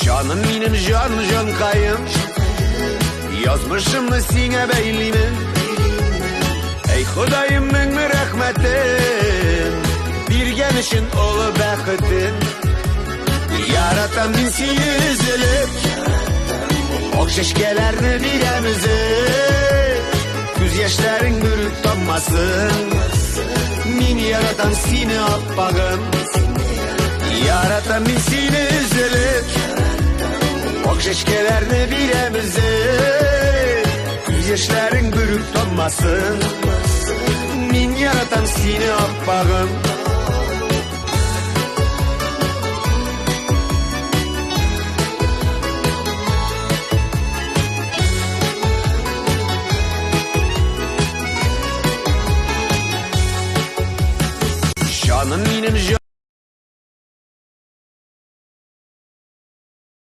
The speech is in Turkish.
Canım benim can kayım, yazmışımı sine beyliyim. Ey Xudayım ming rahmetin, birgen için olu bəxtin. Yaratan min seni üzülüp, okşeşkelerini biremizi. Göz yaşların görüp donmasın, min yaratan seni appağım. Yaratan min seni üzülüp, okşeşkelerini biremizi. Göz yaşların görüp donmasın, min yaratan seni appağım.